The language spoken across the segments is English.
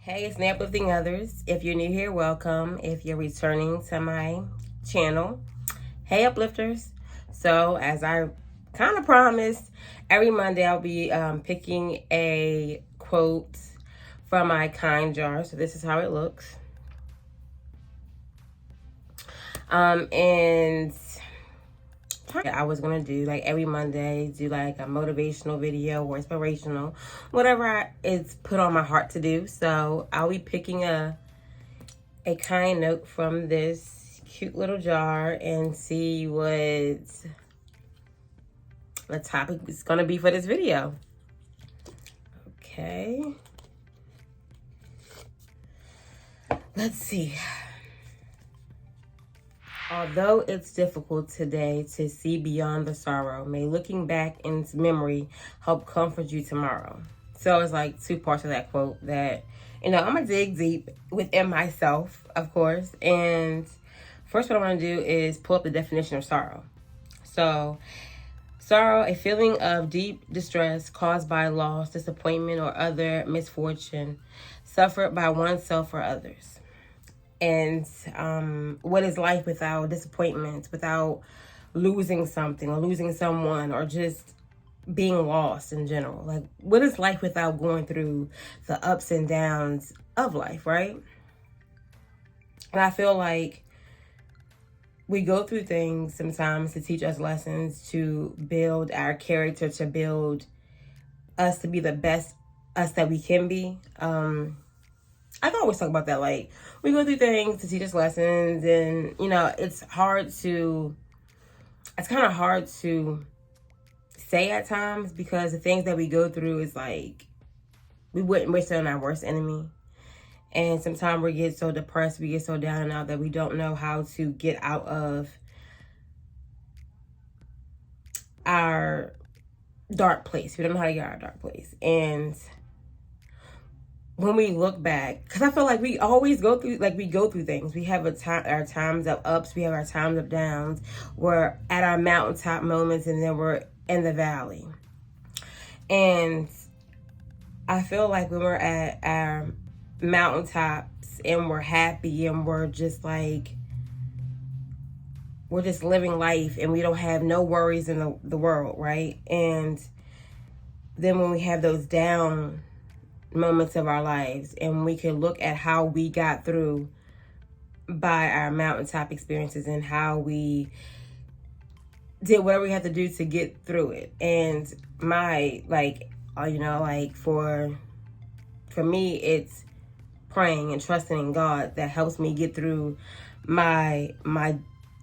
Hey, it's Uplifting Others. If you're new here, welcome. If you're returning to my channel, hey, Uplifters. So, as I kind of promised, every Monday I'll be picking a quote from my kind jar. So, this is how it looks. And I was gonna do like every Monday, do like a motivational video or inspirational, whatever it's put on my heart to do. So I'll be picking a kind note from this cute little jar and see what the topic is gonna be for this video. Okay. Let's see. Although it's difficult today to see beyond the sorrow, may looking back in memory help comfort you tomorrow. So it's like two parts of that quote that, I'm going to dig deep within myself, of course. And first, what I want to do is pull up the definition of sorrow. So, sorrow, a feeling of deep distress caused by loss, disappointment, or other misfortune suffered by oneself or others. And what is life without disappointment, without losing something or losing someone or just being lost in general? Like, what is life without going through the ups and downs of life, right? And I feel like we go through things sometimes to teach us lessons, to build our character, to build us to be the best us that we can be. I can always talk about that. Like, we go through things to teach us lessons, and it's kind of hard to say at times, because the things that we go through is like, we wouldn't wish it on our worst enemy. And sometimes we get so depressed, we get so down and out that we don't know how to get out of our dark place. We don't know how to get out of our dark place. And when we look back, because I feel like we always go through things. We have our times of ups, we have our times of downs. We're at our mountaintop moments, and then we're in the valley. And I feel like when we're at our mountaintops and we're happy and we're just living life and we don't have no worries in the world, right? And then when we have those down moments of our lives, and we can look at how we got through by our mountaintop experiences and how we did whatever we had to do to get through it. And for me, it's praying and trusting in God that helps me get through my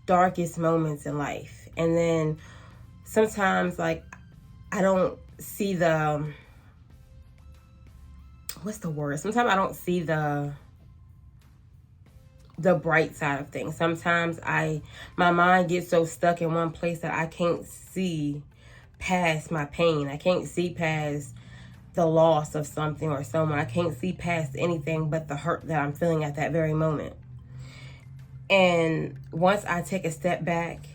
darkest moments in life. And then sometimes I don't see sometimes I don't see the bright side of things. Sometimes my mind gets so stuck in one place that I can't see past my pain. I can't see past the loss of something or someone. I can't see past anything but the hurt that I'm feeling at that very moment. And once I take a step back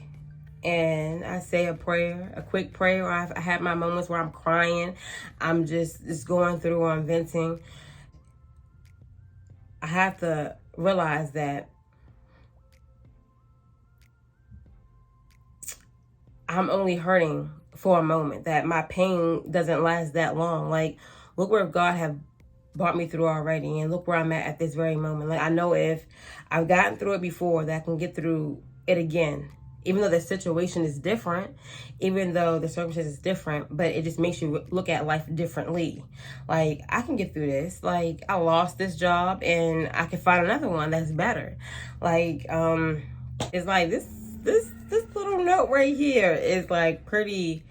and I say a quick prayer, or I have my moments where I'm crying, I'm just going through, or I'm venting, I have to realize that I'm only hurting for a moment, that my pain doesn't last that long. Like, look where God have brought me through already, and look where I'm at this very moment. Like, I know if I've gotten through it before, that I can get through it again. Even though the situation is different, even though the circumstance is different, but it just makes you look at life differently. Like, I can get through this. Like, I lost this job and I can find another one that's better. Like, it's like this little note right here is like pretty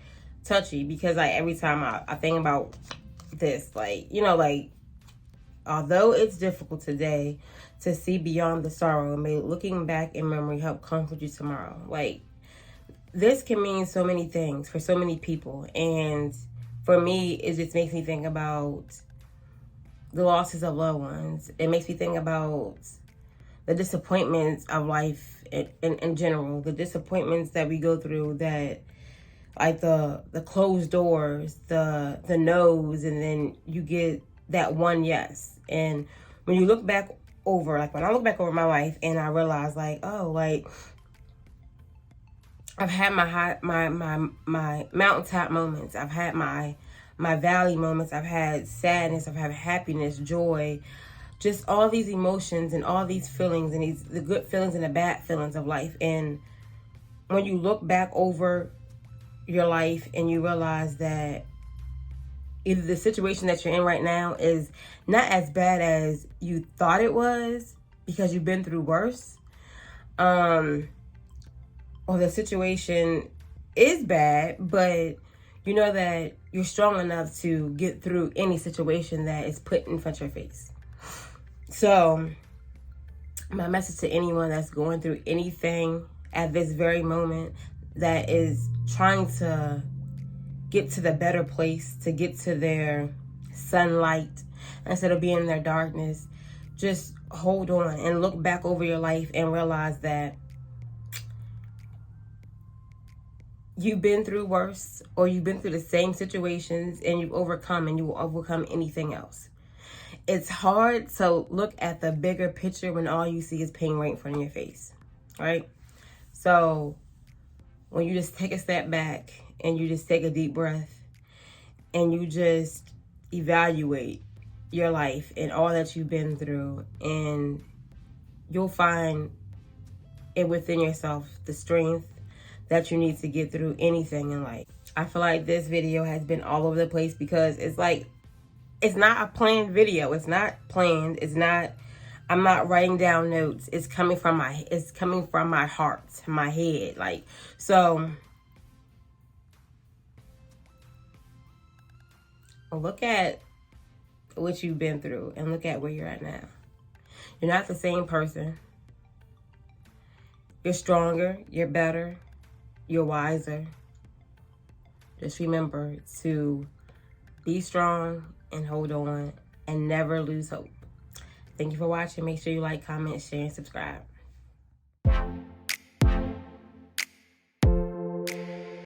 touchy, because like every time I think about this, although it's difficult today to see beyond the sorrow, may looking back in memory help comfort you tomorrow. Like, this can mean so many things for so many people. And for me, it just makes me think about the losses of loved ones. It makes me think about the disappointments of life in general, the disappointments that we go through, that like the closed doors, the no's, and then you get that one yes. And when you look back over, like when I look back over my life and I realize like, oh, like I've had my mountaintop moments. I've had my valley moments. I've had sadness. I've had happiness, joy, just all these emotions and all these feelings and the good feelings and the bad feelings of life. And when you look back over your life and you realize that either the situation that you're in right now is not as bad as you thought it was because you've been through worse, or the situation is bad, but you know that you're strong enough to get through any situation that is put in front of your face. So my message to anyone that's going through anything at this very moment, that is trying to get to the better place, to get to their sunlight instead of being in their darkness, just hold on and look back over your life and realize that you've been through worse, or you've been through the same situations and you've overcome, and you will overcome anything else. It's hard to look at the bigger picture when all you see is pain right in front of your face, right? So when you just take a step back and you just take a deep breath and you just evaluate your life and all that you've been through, and you'll find it within yourself the strength that you need to get through anything in life. I feel like this video has been all over the place because it's like, it's not a planned video. It's not planned. It's not, I'm not writing down notes. It's coming from my heart, my head. Like, so look at what you've been through and look at where you're at now. You're not the same person. You're stronger, you're better, you're wiser. Just remember to be strong and hold on and never lose hope. Thank you for watching. Make sure you like, comment, share, and subscribe.